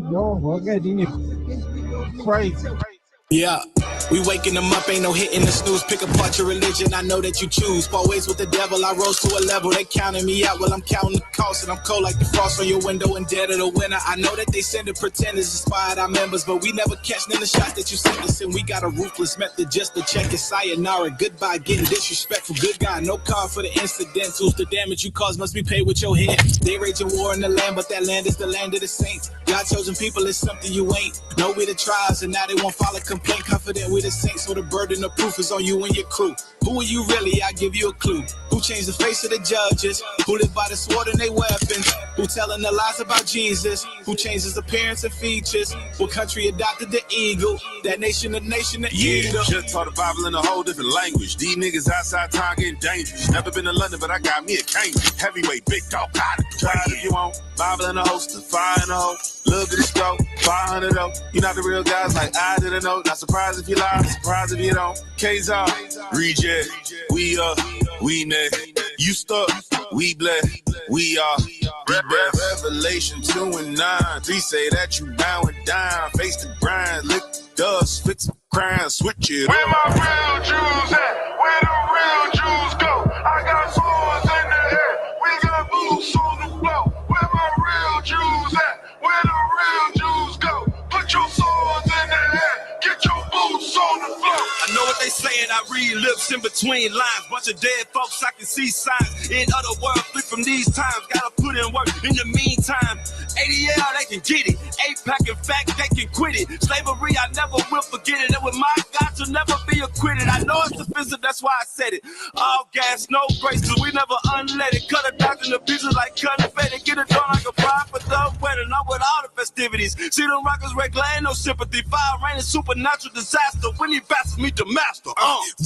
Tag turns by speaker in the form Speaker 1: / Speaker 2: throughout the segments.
Speaker 1: No, okay, crazy.
Speaker 2: Yeah, we waking them up, ain't no hitting the snooze. Pick apart your religion, I know that you choose. Always with the devil, I rose to a level. They counting me out while I'm counting the cost. And I'm cold like the frost on your window and dead of the winter. I know that they send the pretenders, inspired our members, but we never catch none of the shots that you sent us. And we got a ruthless method just to check it. Sayonara, goodbye, getting disrespectful. Good guy, no card for the incidentals. The damage you cause must be paid with your head. They raging war in the land, but that land is the land of the saints. God chosen people is something you ain't. Know we the tribes, and now they won't follow complaint. Confident we the saints, so the burden of proof is on you and your crew. Who are you really? I give you a clue. Who changed the face of the judges? Who live by the sword and they weapons? Who telling the lies about Jesus? Who changed his appearance and features? What country adopted the eagle? That nation, the eagle.
Speaker 3: Just taught the Bible in a whole different language. These niggas outside town getting dangerous. Never been to London, but I got me a Cambridge. Heavyweight, big dog, got it. Try it if you want. Bible in a holster, fire in a hole. Look at the stroke, 500 though. You not the real guys like I didn't know. Not surprised if you lie, surprised if you don't. K's-R, reject, we next. You stuck, we blessed, we are. Revelation 2 and 9. 3 say that you bowing down. Face the grind, lick dust, fix some crime, switch it.
Speaker 4: Where my real Jews at? Where the real Jews go? I got swords in the air. We got boots on the floor. Where my real Jews at? Where the real Jews go? Put your swords in the air. Get your boots on the floor.
Speaker 5: I know what they saying, I read lips in between lines. Bunch of dead folks, I can see signs. In other words, flip from these times. Gotta put in work in the meantime. ADL, they can get it. APAC, in fact, they can quit it. Slavery, I never will forget it. And with my God, you'll never be acquitted. I know it's offensive, that's why I said it. All gas, no grace, cause we never unlet it. Cut it down in the pieces like confetti. Get it done like a bride for the wedding. I'm with all the festivities. See them rockers regular, ain't no sympathy. Fire rain is supernatural disaster. When he passes me the master.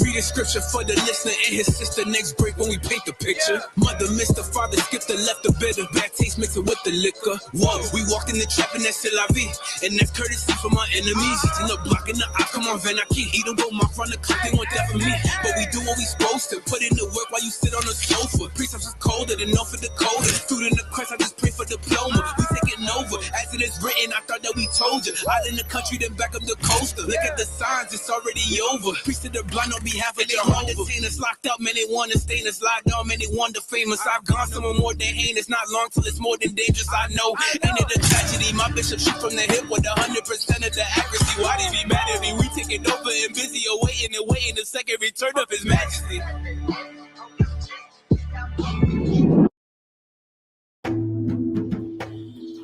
Speaker 2: Read the scripture for the listener and his sister. Next break when we paint the picture. Mother missed the father, skipped the left, the bitter. Bad taste mixing with the liquor. Whoa, we walked in the trap and that's c'est la vie. And that's courtesy for my enemies. In the block in the eye, come on, Van Aki. Eat them both, my front of the they want that for me. But we do what we supposed to. Put in the work while you sit on the sofa. Precepts is colder than no for the coldest. Student in the quest, I just pray for diploma. We taking over. As it is written, I thought that we told you. Out in the country, then back up the coaster. Look at the signs, it's already over. Priest of the blind on behalf of their home. Us locked up, man, they want to stain us. Locked down, man, they want the famous. I've gone somewhere more than heinous. Not long till it's more than dangerous, I know. Ain't it a tragedy? My bishop shoot from the hip with 100% of the accuracy. Why they be mad at me? We taking over and busy awaiting and waiting the second return of his majesty.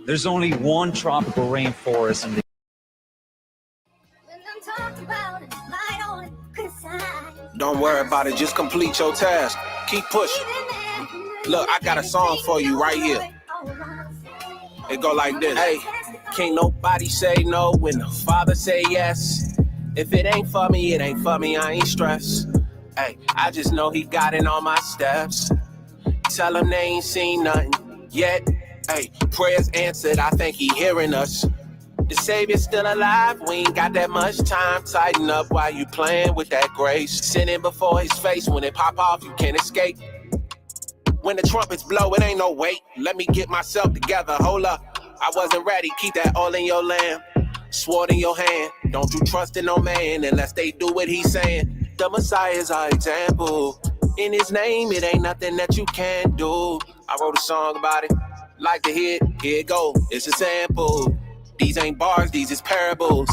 Speaker 6: There's only one tropical rainforest in the
Speaker 7: Don't worry about it, just complete your task. Keep pushing. Look, I got a song for you right here. It go like this. Hey, can't nobody say no when the Father say yes. If it ain't for me, it ain't for me, I ain't stressed. Hey, I just know he got in all my steps. Tell him they ain't seen nothing yet. Hey, prayers answered, I think he hearing us. The Savior's still alive, we ain't got that much time. Tighten up while you playing with that grace. Sinning before his face, when it pop off, you can't escape. When the trumpets blow, it ain't no wait. Let me get myself together, hold up. I wasn't ready, keep that oil in your lamp. Sword in your hand, don't you trust in no man unless they do what he's saying. The Messiah is our example. In his name, it ain't nothing that you can't do. I wrote a song about it, like to hear it, here it go, it's a sample. These ain't bars, these is parables.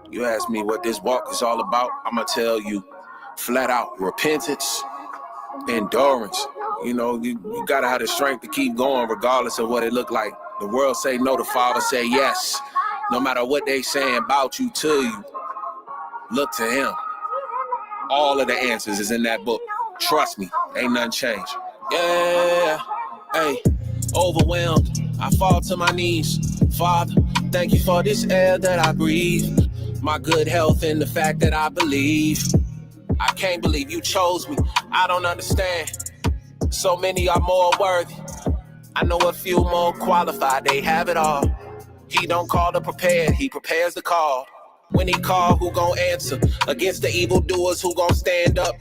Speaker 7: You ask me what this walk is all about, I'ma tell you flat out, repentance, endurance. You know, you gotta have the strength to keep going regardless of what it look like. The world say no, the Father say yes. No matter what they saying about you to you, look to him. All of the answers is in that book. Trust me, ain't nothing changed. Yeah, hey, overwhelmed, I fall to my knees. Father, thank you for this air that I breathe. My good health and the fact that I believe. I can't believe you chose me, I don't understand. So many are more worthy. I know a few more qualified, they have it all. He don't call the prepared, he prepares the call. When he call, who gon' answer? Against the evildoers, who gon' stand up?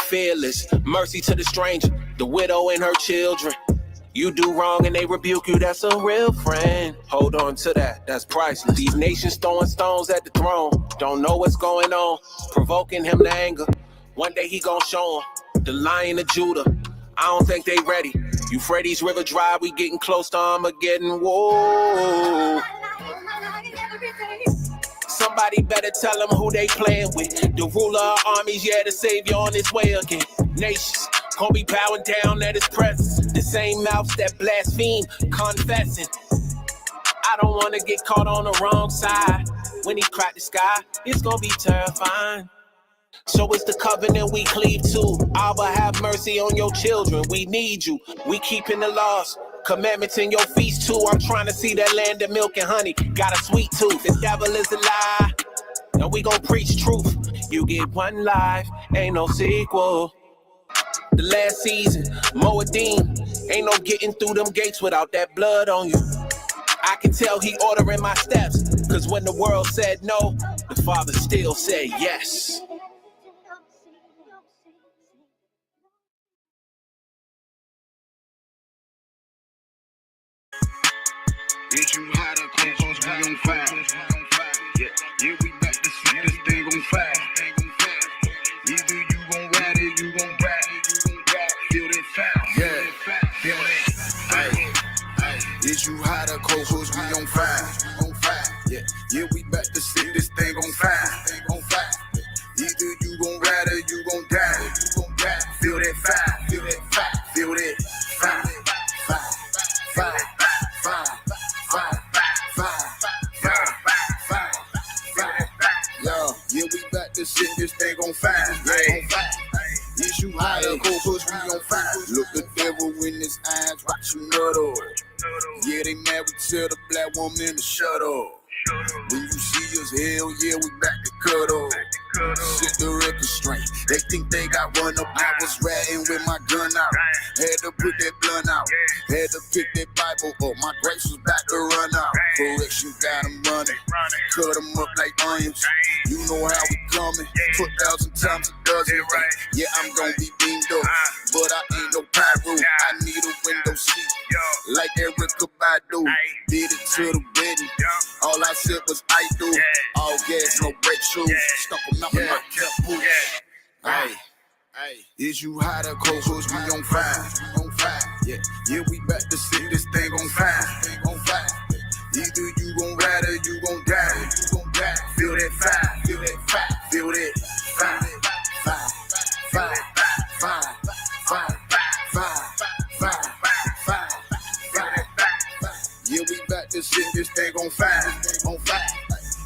Speaker 7: Fearless, mercy to the stranger, the widow and her children. You do wrong and they rebuke you, that's a real friend. Hold Hold on to that, that's priceless. These nations throwing stones at the throne. Don't know what's going on, provoking him to anger. One day he gon' show him, the Lion of Judah. I don't think they ready. Euphrates River dry, we getting close to Armageddon. Whoa. Somebody better tell them who they playing with. The ruler of armies, yeah, the savior on his way again. Nations gonna be bowing down at his presence. The same mouths that blaspheme, confessing. I don't wanna get caught on the wrong side. When he crack the sky, it's gonna be terrifying. So it's the covenant we cleave to. Abba, have mercy on your children. We need you. We keeping the laws, commandments in your feast too. I'm trying to see that land of milk and honey. Got a sweet tooth. The devil is a lie, and we gon' preach truth. You get one life, ain't no sequel. The last season, Moedim, ain't no getting through them gates without that blood on you. I can tell he ordering my steps, cause when the world said no, the Father still said yes.
Speaker 4: Is you hotter, cause we on fire. Yeah, we back to see this thing on fire. Either you gon' ride it, you gon' ride it, feel that fire. Yeah, feel that. Is you hotter, cause we on fire. Yeah, we back to see this thing on fire. Either you gon' ride it, you gon' die. Feel that fire, feel that fire. Yeah, we back to set this thing on fire. Yeah. Is you higher, cause we on fire. Look the devil in his eyes, watch him nuddle. Yeah, they mad, we tell the black woman to shut up. When you see us, hell yeah, we back to cut off. Set the record straight. They think they got one up. I was ratting with my gun out. Had to put that blunt out. Had to pick that Bible up. My grace was back to run out. Correction got them running. Cut them up like onions. You know how we coming. 2,000 times a dozen. Yeah, I'm gonna be beamed up. But I ain't no pyro. I need a window seat. Like Erica Badu. Did it to the wedding. All I said was I do. All gas, no brake shoes. Stuck them up in my cap. Hey. Is you hotter, cause we on fire. Yeah, we back to see this thing on fire. Either you gon' ride or you gon' die. Feel that fire, feel that fire. Yeah, we back to set this thing on fire.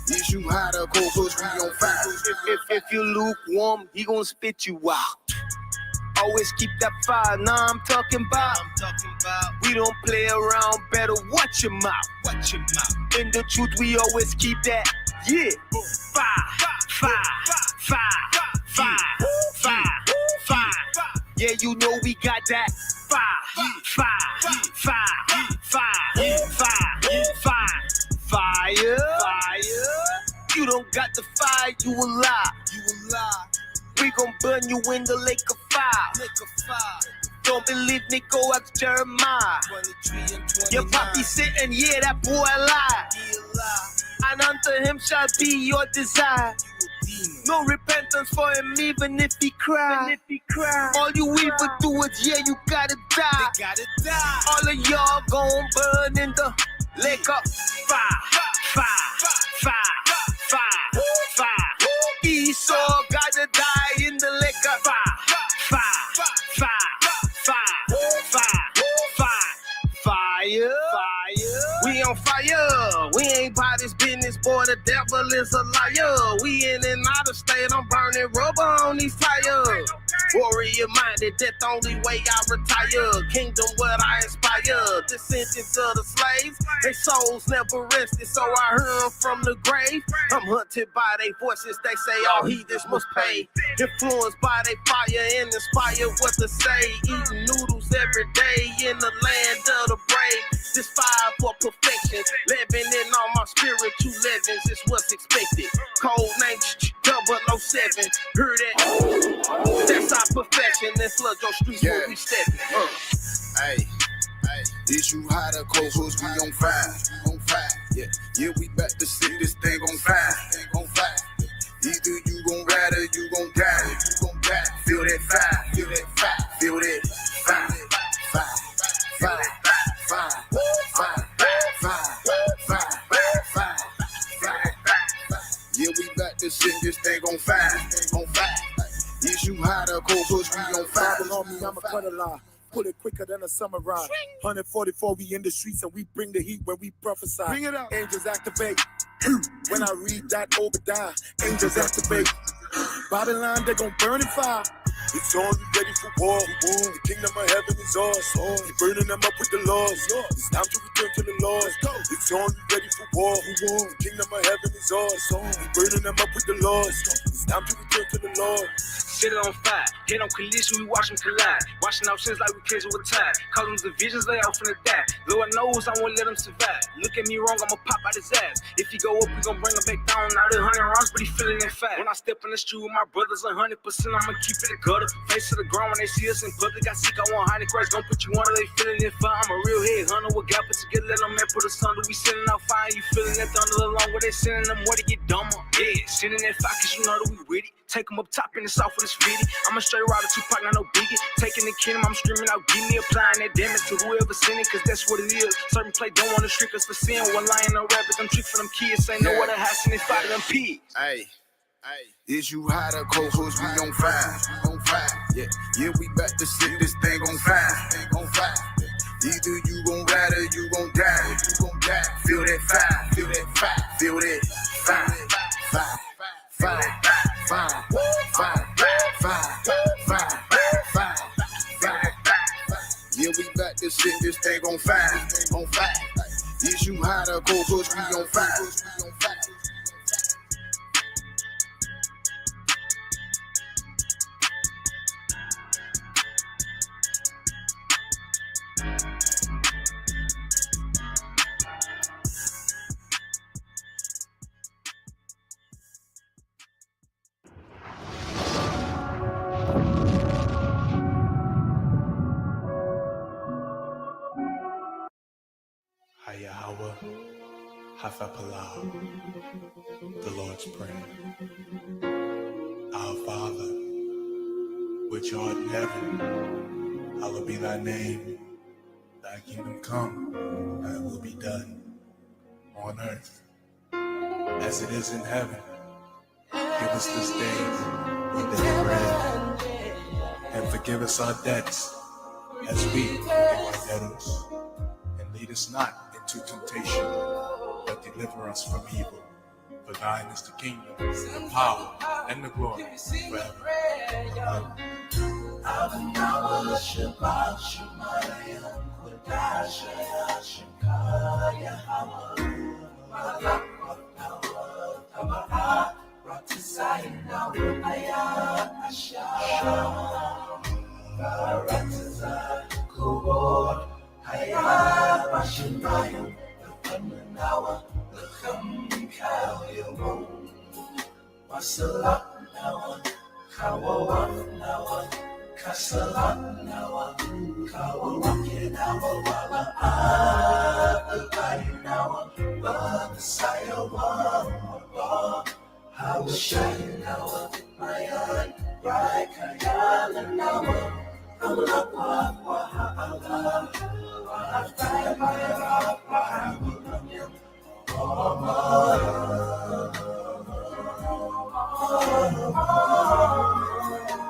Speaker 4: Is you hotter, cause we on fire.
Speaker 5: If you lukewarm, he gon' spit you out. Always keep that fire. Nah, I'm talking about. We don't play around. Better watch your mouth. In the truth, we always keep that. Yeah. Fire. Yeah, you know we got that. Fire. You don't got the fire, you a lie. We gon' burn you in the lake of fire. Don't believe me, go ask Jeremiah. Your poppy sitting, yeah, that boy lie. And unto him shall be your desire. No repentance for him, even if he cry. All you even do is, yeah, you gotta die. All of y'all gon' burn in the lake of fire. Esau gotta die in the lake of fire. We on fire. We ain't by this business, boy. The devil is a liar. We in and out of state. I'm burning rubber on these tires. Warrior minded, that's the only way I retire. Kingdom what I inspire. Descendants of the slaves, their souls never rested, so I heard them from the grave. I'm hunted by their voices, they say all heathens must pay. Influenced by their fire and inspired what to say. Eating noodles every day in the land of the brave. This fire for perfection, living in all my spiritual legends is what's expected. Code name 007, heard that? That's our perfection. Then flood your streets where we steppin'.
Speaker 4: Hey, is you hotter, cause we on fire.
Speaker 3: Yeah, we back to sit this thing on fire. Either you gon' ride or you gon' die. Feel that fire, feel that fire, feel that fire, fire, fire, fire, fire, fire, fire. Yeah, we back to sit this thing on fire, Is you hot or cold, cause we on fire.
Speaker 8: On me, I'm a cutter line. Pull it quicker than a summer ride. 144, we in the streets and we bring the heat when we prophesy.
Speaker 3: Bring it up.
Speaker 8: Angels activate. When I read that Obadiah, angels activate. Babylon, they gon' burn in fire. It's on, you ready for war. The kingdom of heaven is ours. You burning them up with the laws. It's time to return to the Lord. It's on, you ready for war. The kingdom of heaven is ours. You burning them up with the laws. It's time to return to the Lord.
Speaker 9: Set it on fire, head on collision, we watch them collide. Watching our sins like we kids with tide. Call them divisions, they off in the die. Lord knows I won't let them survive. Look at me wrong, I'ma pop out his ass. If he go up, we gon' bring him back down. Now the 100 rounds, but he feeling that fat. When I step in the street with my brothers, 100%, I'ma keep it a gutter. Face to the ground when they see us in public. I seek, I want hiding Christ, gon' put you under, they feeling it fire. I'm a real head hunter, with gap it together, let them man put us under. We sending out fire, you feeling that thunder along where they sending them more to get dumber. Yeah, sending that fire, cause you know that we with it. Take them up top in the south with this fitty. I'm a straight rider, Tupac, not no biggie. Taking the kingdom, I'm screaming out, give me applying that damage to whoever sent it, cause that's what it is. Certain play don't wanna trick us for sin. One lying, no rabbit, them tricks for them kids. Ain't no other house in this fight of them pigs.
Speaker 3: Hey, is you hot or cold, cause we on fire. Yeah, we back to sit this thing on fire. Either you gon' ride or you gon' die. Feel that fire, feel that fire, feel that fire, fire, fire, fire, fire, fire, fire. Yeah, we back to sit this thing on fire. Is you hot or cold, cause we on fire.
Speaker 10: Hayahawa, Hafapalau, the Lord's Prayer. Our Father, which art in heaven, hallowed be thy name. Thy kingdom come, thy will be done, on earth as it is in heaven. Give us this day our daily bread, and forgive us our debts, as we forgive our debtors. And lead us not into temptation, but deliver us from evil. For thine is the kingdom, the power, and the glory forever.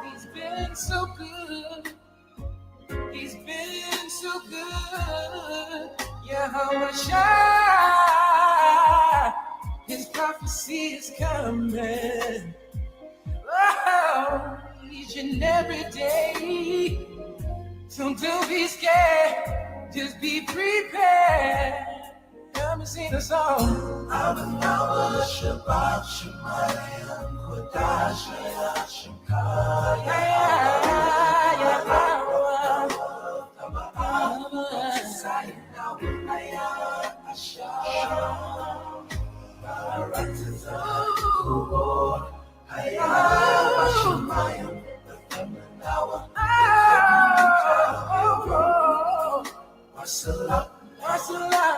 Speaker 11: He's been so good. He's been so good. Yahweh Shai. His prophecy is coming. Oh, each and every day. So don't be scared. Just be prepared. Come and sing a song. Abanawa Shabbat Shemayim Kodash Wassalam, Wassalam,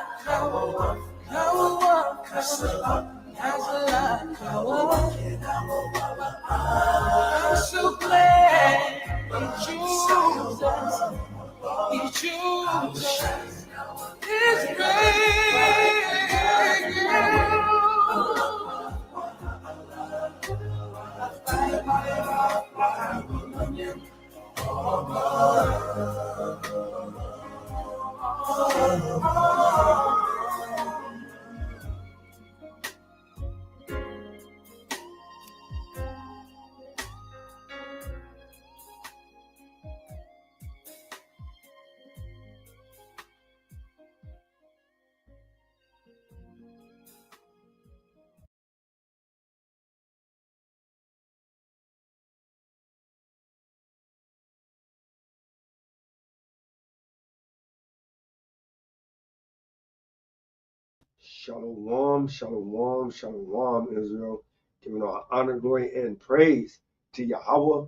Speaker 12: Shalom, shalom, shalom, Israel. Giving all honor, glory, and praise to Yahweh,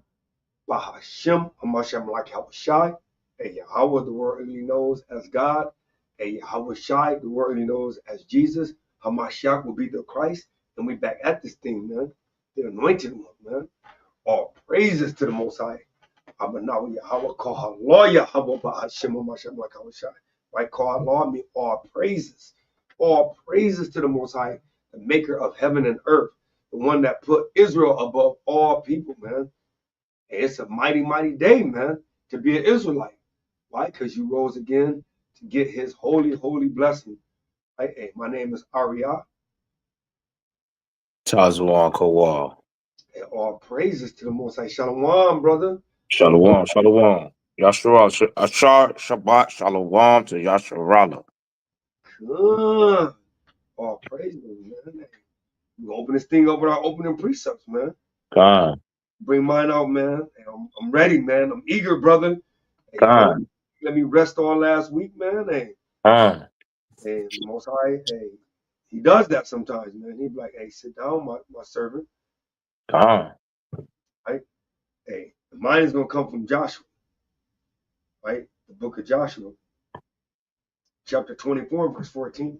Speaker 12: Bahashem, Hamashem, like Yahweh Shai, and Yahweh, the world really knows as God, and Yahweh Shai, the world really knows as Jesus. Hamashiach will be the Christ, and we back at this thing, man. The anointed one, man. All praises to the Most High. Abanawi Yahweh, call Allah Yahweh, Bahashem, Hamashem, like Yahweh Shai. Right? Call Allah mean all praises. All praises to the Most High, the maker of heaven and earth, the one that put Israel above all people, man. And it's a mighty, mighty day, man, to be an Israelite. Why? Because you rose again to get his holy, holy blessing. Right? Hey, my name is Arya.
Speaker 13: Tazwan Kowal.
Speaker 12: And all praises to the Most High. Shalom, brother.
Speaker 13: Shalom, shalom. Yashua, Ashar, Shabbat, Shalom to Yasharala.
Speaker 12: Good. All praises, man. We open this thing up with our opening precepts, man.
Speaker 13: God.
Speaker 12: Bring mine out, man. I'm ready, man. I'm eager, brother. Hey,
Speaker 13: God.
Speaker 12: let me rest on last week, man. Hey, hey, Most High, hey, he does that sometimes, man. He'd be like, hey, sit down, my servant.
Speaker 13: God.
Speaker 12: Right? Hey, mine is gonna come from Joshua, right? The book of Joshua, chapter 24, verse 14.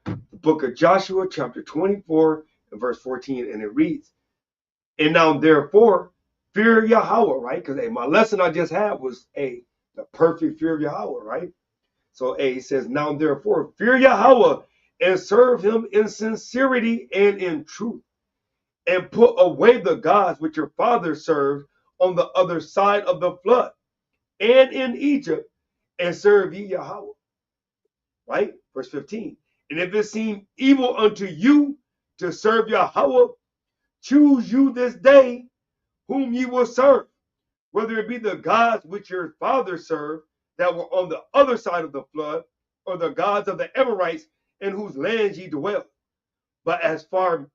Speaker 12: The book of Joshua, chapter 24, and verse 14, and it reads, and now therefore fear Yahweh, right? Because my lesson I just had was the perfect fear of Yahweh, right? So he says, now therefore fear Yahweh and serve him in sincerity and in truth, and put away the gods which your fathers served on the other side of the flood and in Egypt, and serve ye Yahweh. Right? Verse 15. And if it seem evil unto you to serve Yahweh, choose you this day whom ye will serve, whether it be the gods which your fathers served that were on the other side of the flood, or the gods of the Amorites in whose lands ye dwell. But as for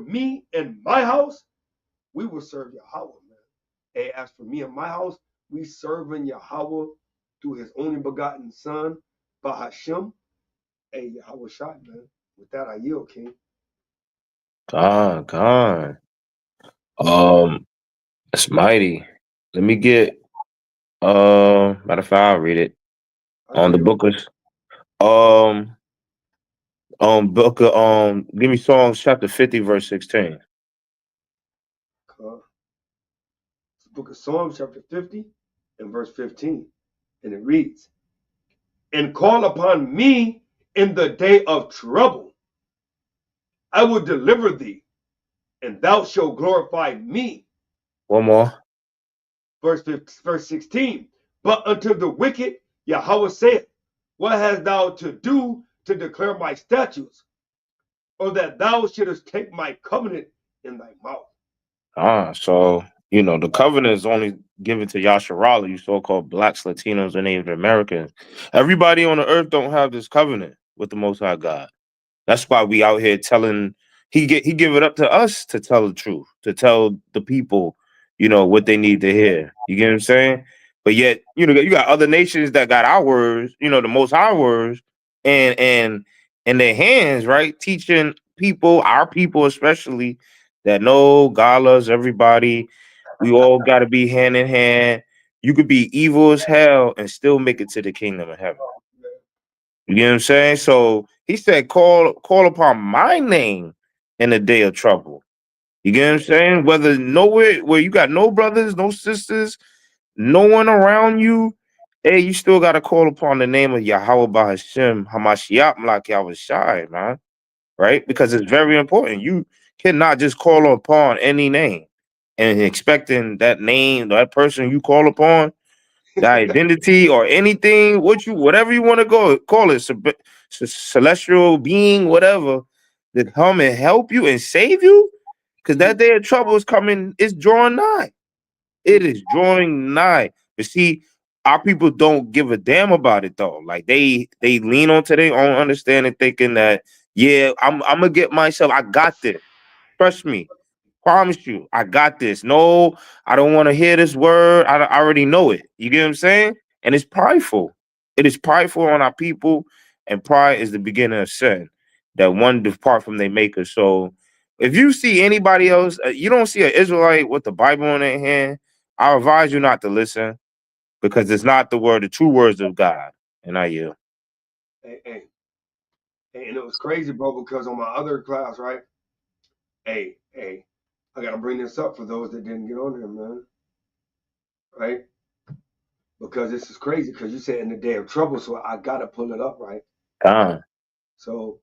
Speaker 12: me and my house, we will serve Yahweh, man. Hey, as for me and my house, we serving Yahweh through his only begotten son, Bahashem. Hey, Yahweh Shai, man. With that, I yield, King.
Speaker 13: God. It's mighty. Let me get matter of fact, I'll read it. On the book of give me Psalms chapter 50, verse 16.
Speaker 12: It's the book of Psalms, chapter 50, and verse 15. And it reads, and call upon me in the day of trouble. I will deliver thee, and thou shalt glorify me.
Speaker 13: One more.
Speaker 12: Verse 16. But unto the wicked, Yahweh saith, what hast thou to do to declare my statutes, or that thou shouldest take my covenant in thy mouth?
Speaker 13: So the covenant is only given to Yasharala, you so-called blacks, Latinos, and Native Americans. Everybody on the earth don't have this covenant with the Most High God. That's why we out here telling he give it up to us to tell the truth, to tell the people, what they need to hear. You get what I'm saying? But yet, you got other nations that got our words, the Most High words, and in their hands, right? Teaching people, our people especially, that no, God loves everybody. We all got to be hand in hand. You could be evil as hell and still make it to the kingdom of heaven. You get what I'm saying? So he said, call upon my name in the day of trouble. You get what I'm saying? Whether nowhere where you got no brothers, no sisters, no one around you, hey, you still got to call upon the name of Yahweh Bahashem, Hamashiach, like Yahweh Shai, man. Right? Because it's very important. You cannot just call upon any name and expecting that name, that person you call upon, the identity or anything, whatever you want to call it, celestial being, whatever, to come and help you and save you, because that day of trouble is coming. It's drawing nigh. It is drawing nigh. But see, our people don't give a damn about it though. Like they lean onto their own understanding, thinking that I'm gonna get myself. I got this. Trust me. Promise you, I got this. No, I don't want to hear this word. I already know it. You get what I'm saying? And it's prideful. It is prideful on our people, and pride is the beginning of sin. that one depart from their maker. So if you see anybody else, you don't see an Israelite with the Bible in their hand, I advise you not to listen because it's not the true words of God. And I yield.
Speaker 12: Hey, and it was crazy, bro, because on my other class, right? Hey, I gotta bring this up for those that didn't get on there, man. Right? Because this is crazy, because you said in the day of trouble, so I gotta pull it up, right? So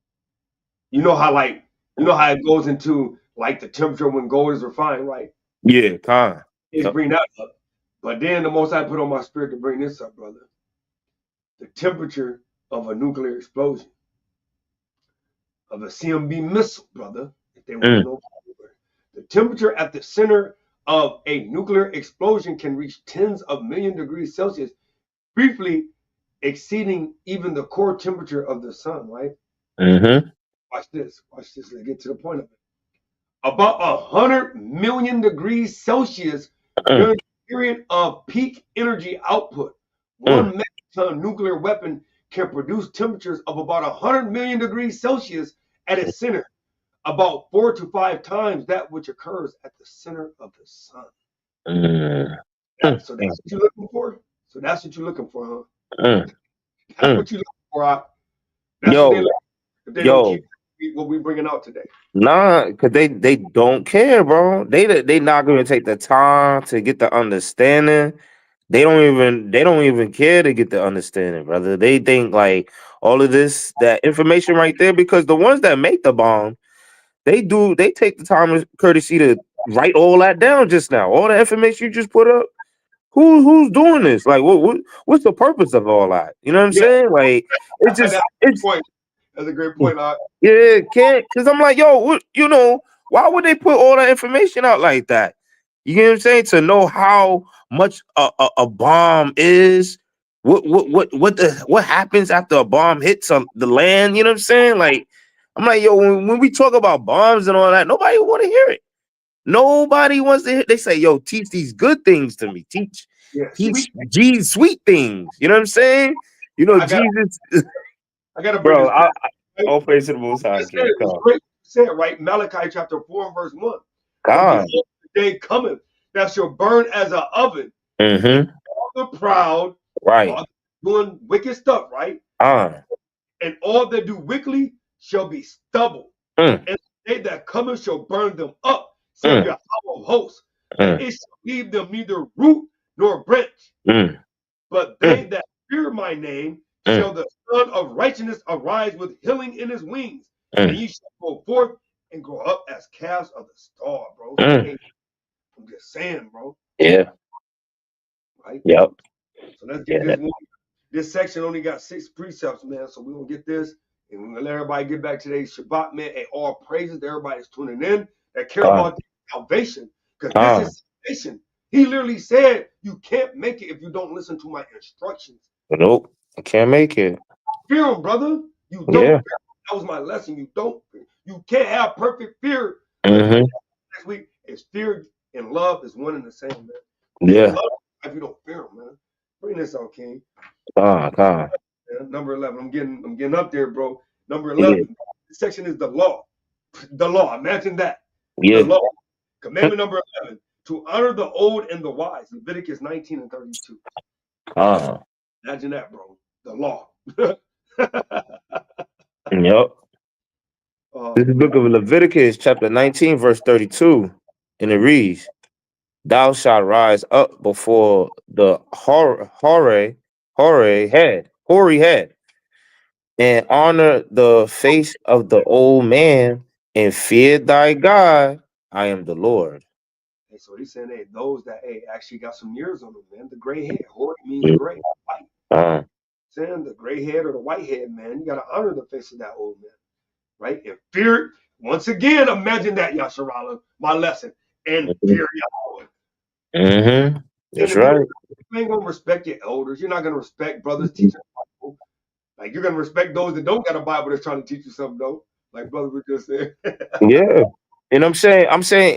Speaker 12: you know how it goes into like the temperature when gold is refined, right?
Speaker 13: Yeah,
Speaker 12: Let's bring that up. But then the most I put on my spirit to bring this up, brother. The temperature of a nuclear explosion, of a CMB missile, brother, if they want to know. The temperature at the center of a nuclear explosion can reach tens of million degrees Celsius, briefly exceeding even the core temperature of the sun, right? Watch this. Let's get to the point of it. About 100 million degrees Celsius during the period of peak energy output. One megaton nuclear weapon can produce temperatures of about 100 million degrees Celsius at its center, about 4 to 5 times that which occurs at the center of the sun. So that's what you're looking for? So that's what you're looking for, huh? That's what you're looking for. That's what they look for if they don't keep what we bringing out today.
Speaker 13: Nah, because they don't care, bro. They not gonna take the time to get the understanding. They don't even care to get the understanding, brother. They think like all of that information right there, because the ones that make the bomb, they take the time and courtesy to write all that down just now. All the information you just put up. Who's doing this? Like what's the purpose of all that? You know what I'm saying? Like it's
Speaker 12: That's a great point.
Speaker 13: Yeah, can't, because I'm like, yo, why would they put all that information out like that? You get what I'm saying? To know how much a bomb is, what happens after a bomb hits the land, you know what I'm saying? Like, I'm like, yo, when we talk about bombs and all that, nobody want to hear it. Nobody wants to hear. They say, yo, teach these good things to me. Teach Jesus sweet things. You know what I'm saying? Jesus.
Speaker 12: I gotta bring this.
Speaker 13: All praise to the Most High.
Speaker 12: Say it right. Malachi chapter 4 and verse 1. The day cometh that shall burn as an oven. All the proud, all doing wicked stuff, right? And all that do wickedly shall be stubble. And the day that cometh shall burn them up, said your of hosts. And it shall leave them neither root nor branch. But they that fear my name shall the Son of Righteousness arise with healing in his wings, and ye shall go forth and grow up as calves of the star, bro. I'm just saying, bro.
Speaker 13: Yeah.
Speaker 12: Right?
Speaker 13: Yep.
Speaker 12: So let's get this one. This section only got 6 precepts, man. So we're gonna get this, and we're gonna let everybody get back to their Shabbat, man. And all praises to everybody that's tuning in that care about salvation, because this is salvation. He literally said you can't make it if you don't listen to my instructions.
Speaker 13: Nope, I can't make it.
Speaker 12: Fear him, brother. You don't fear him. That was my lesson. You don't fear. You can't have perfect fear. Next week is fear and love is one and the same, man.
Speaker 13: Yeah.
Speaker 12: If you don't fear him, man. Bring this out, King. Number 11. I'm getting up there, bro. Number 11. This section is the law. The law. Imagine that. The law. Commandment number 11. To honor the old and the wise. Leviticus 19 and 32. Imagine that, bro. The law.
Speaker 13: Yep. This is the book of Leviticus, chapter 19, verse 32. And it reads, thou shalt rise up before the hoary head, and honor the face of the old man, and fear thy God. I am the Lord.
Speaker 12: Hey, so he's saying, hey, those that actually got some years on them, man. The gray head. Hoary means gray, white. Saying the gray head or the white head, man. You gotta honor the face of that old man, right? And fear. Once again, imagine that, Yasharala, my lesson. And fear Yahweh.
Speaker 13: That's right.
Speaker 12: You ain't gonna respect your elders. You're not gonna respect brothers teaching Bible. Like you're gonna respect those that don't got a Bible that's trying to teach you something, though. Like brother was just saying.
Speaker 13: Yeah. And I'm saying,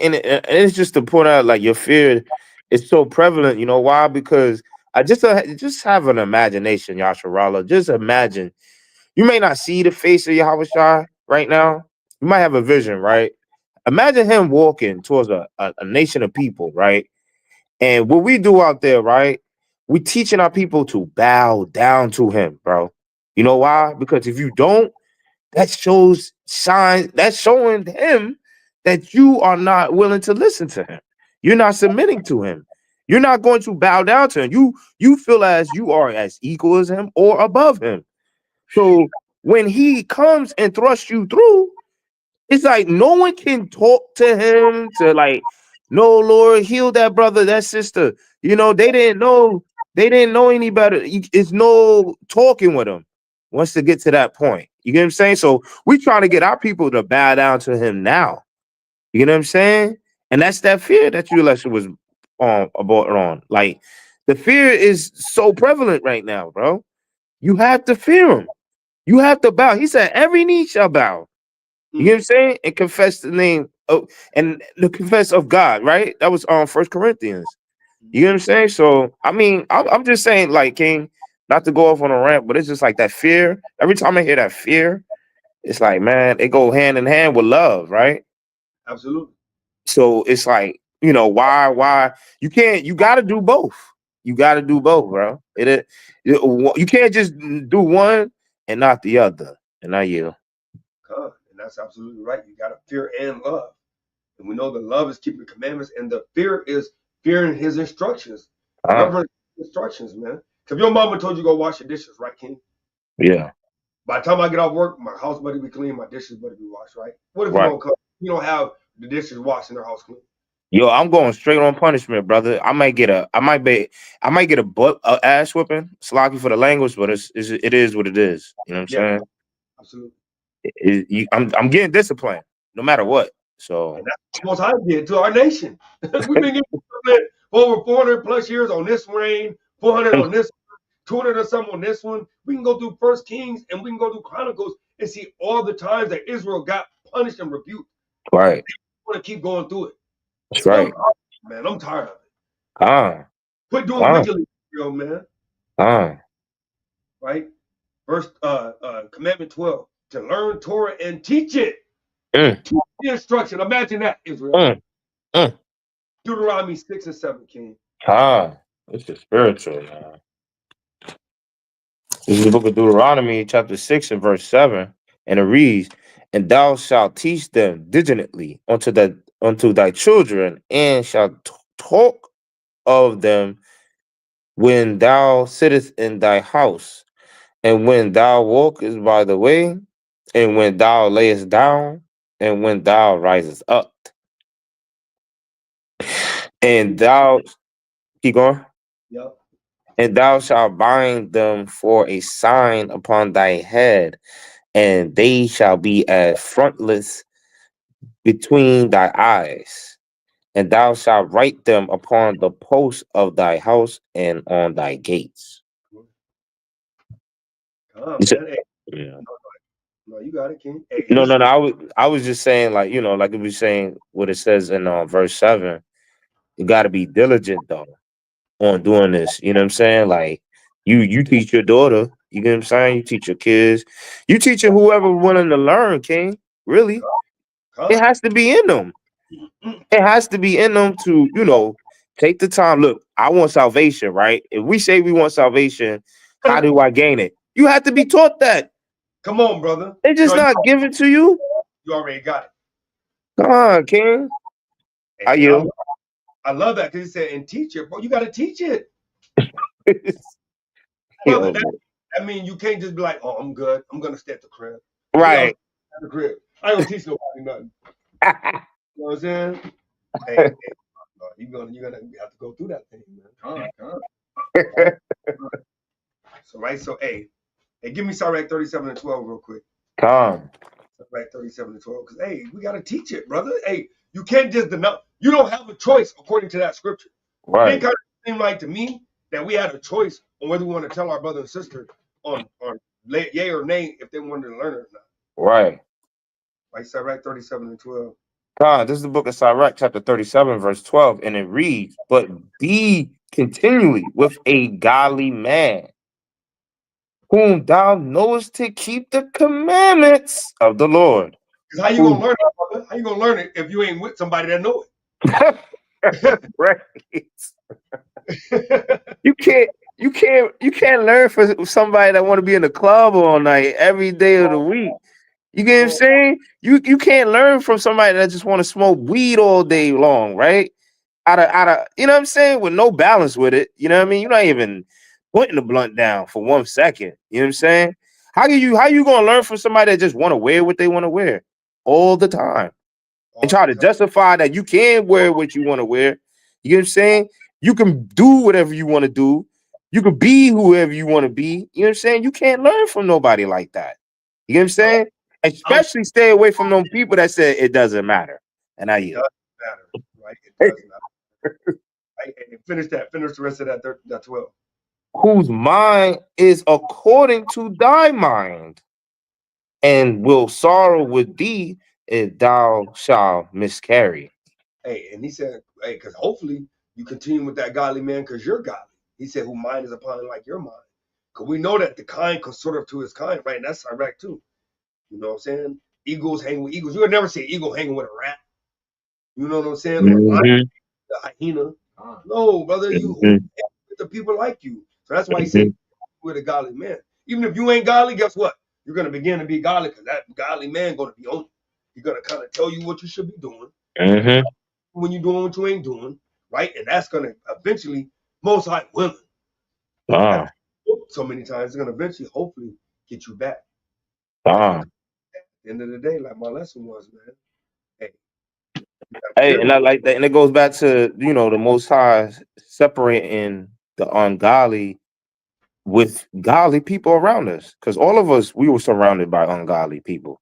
Speaker 13: and it's just to point out, like, your fear is so prevalent. You know why? Because I just have an imagination, Yasharala. Just imagine. You may not see the face of Yahweh Shai, right now, you might have a vision, right? Imagine him walking towards a nation of people, right? And what we do out there, right? We teaching our people to bow down to him, bro. You know why? Because if you don't, that shows signs, that's showing him that you are not willing to listen to him. You're not submitting to him. You're not going to bow down to him. You feel as you are as equal as him or above him. So when he comes and thrusts you through, it's like no one can talk to him to like, no, Lord, heal that brother, that sister. You know, they didn't know any better. It's no talking with him once to get to that point. You get what I'm saying? So we trying to get our people to bow down to him now. You know what I'm saying? And that's that fear that you election was about on. Like the fear is so prevalent right now, bro. You have to fear him. You have to bow. He said, every knee shall bow. You know what I'm saying? And confess the name of and the confess of God, right? That was on First Corinthians. You know what I'm saying? So I mean, I'm just saying, like, King, not to go off on a rant, but it's just like that fear. Every time I hear that fear, it's like, man, it go hand in hand with love, right?
Speaker 12: Absolutely.
Speaker 13: So it's like, you know, why you gotta do both. You gotta do both, bro. You can't just do one and not the other. And I yield.
Speaker 12: And that's absolutely right. You got to fear and love. And we know the love is keeping the commandments, and the fear is fearing his instructions. Reverend instructions, man. If your mama told you go wash your dishes, right, King?
Speaker 13: Yeah.
Speaker 12: By the time I get off work, my house better be clean, my dishes better be washed, right? What if you
Speaker 13: Right.
Speaker 12: don't come? You don't have the dishes washed in their house clean.
Speaker 13: Yo, I'm going straight on punishment, brother. I might get a butt ass whipping. Slocky for the language, but it is what it is. You know what I'm saying?
Speaker 12: Absolutely.
Speaker 13: I'm getting disciplined no matter what. So
Speaker 12: and that's what I did to our nation. We've been getting disciplined for over 400 plus years on this reign, 400 on this, 200 or something on this one. We can go through First Kings and we can go through Chronicles and see all the times that Israel got punished and rebuked.
Speaker 13: Right.
Speaker 12: I want to keep going through it.
Speaker 13: That's right.
Speaker 12: Man, I'm tired of it. Quit doing wickedly, man. Right? Verse commandment 12. To learn Torah and teach it. Teach the instruction. Imagine that, Israel. Deuteronomy 6 and 7, King.
Speaker 13: This is spiritual, man. This is the book of Deuteronomy, chapter 6 and verse 7. And it reads, and thou shalt teach them diligently unto thy children, and shalt talk of them when thou sittest in thy house, and when thou walkest by the way, and when thou layest down, and when thou risest up. And thou keep going.
Speaker 12: Yep.
Speaker 13: And thou shalt bind them for a sign upon thy head, and they shall be as frontlets between thy eyes. And thou shalt write them upon the posts of thy house and on thy gates.
Speaker 12: Come on, man. Hey.
Speaker 13: Yeah.
Speaker 12: No, you got it, King. Hey,
Speaker 13: No. I was just saying, like, you know, like it was saying what it says in verse 7. You got to be diligent though on doing this. You know what I'm saying? Like you teach your daughter. You know what I'm saying? You teach your kids. You teaching whoever willing to learn, King. Really, it has to be in them. It has to be in them to, you know, take the time. Look, I want salvation, right? If we say we want salvation, how do I gain it? You have to be taught that.
Speaker 12: Come on, brother.
Speaker 13: They just not give it to you.
Speaker 12: You already got it.
Speaker 13: Come on, King.
Speaker 12: Hey, I love that because he said, and teach it, bro. You got to teach it. Brother, that means you can't just be like, oh, I'm good. I'm going to stay at the crib.
Speaker 13: Right.
Speaker 12: At the crib. I don't teach nobody nothing. You know what I'm saying? Hey, you're gonna have to go through that thing, man. Come on. So hey, give me Sirach 37 and 12 real quick. Sirach 37 and 12. Because hey, we gotta teach it, brother. Hey, you can't just deny. You don't have a choice according to that scripture.
Speaker 13: Right.
Speaker 12: It kind of seemed like to me that we had a choice on whether we want to tell our brother and sister on yay or nay if they wanted to learn it or not.
Speaker 13: Right.
Speaker 12: Right, Sirach 37 and 12.
Speaker 13: This is the book of Sirach, chapter 37, verse 12, and it reads, but be continually with a godly man, whom thou knowest to keep the commandments of the Lord.
Speaker 12: Because how you gonna learn it, brother? How you gonna learn it if you ain't with somebody that know
Speaker 13: Right.
Speaker 12: it?
Speaker 13: You can't learn from somebody that want to be in the club all night every day of the week. You get what I'm saying? You can't learn from somebody that just want to smoke weed all day long, right? Out of you know what I'm saying, with no balance with it. You know what I mean? You're not even putting the blunt down for 1 second. You know what I'm saying? How you gonna learn from somebody that just want to wear what they want to wear all the time and try to justify that you can wear what you want to wear? You get what I'm saying? You can do whatever you want to do. You can be whoever you want to be. You know what I'm saying? You can't learn from nobody like that. You get what I'm saying? Especially stay away from those people that say it doesn't matter. And I
Speaker 12: It
Speaker 13: yield.
Speaker 12: doesn't matter, right? It does matter. Right? And finish the rest of that 12.
Speaker 13: Whose mind is according to thy mind, and will sorrow with thee if thou shalt miscarry.
Speaker 12: Hey, and he said, hey, because hopefully you continue with that godly man because you're godly. He said, who mind is upon like your mind. Because we know that the kind consorted to his kind, right? And that's direct too. You know what I'm saying? Eagles hang with eagles. You would never see an eagle hanging with a rat. You know what I'm saying? Or a lion, a hyena. No, brother, you
Speaker 13: Mhm.
Speaker 12: with the people like you. So that's why he said
Speaker 13: Mhm.
Speaker 12: with a godly man. Even if you ain't godly, guess what? You're gonna begin to be godly because that godly man gonna be on you. He's gonna kind of tell you what you should be doing
Speaker 13: Mhm.
Speaker 12: when you're doing what you ain't doing, right? And that's gonna eventually, most like women,
Speaker 13: Ah,
Speaker 12: so many times, it's gonna eventually, hopefully, get you back.
Speaker 13: ah.
Speaker 12: At the end of the day, like my lesson was, man. Hey, you gotta
Speaker 13: Hey,
Speaker 12: share
Speaker 13: and I
Speaker 12: with
Speaker 13: like that, and it goes back to the Most High separating the ungodly with godly people around us, because all of us we were surrounded by ungodly people,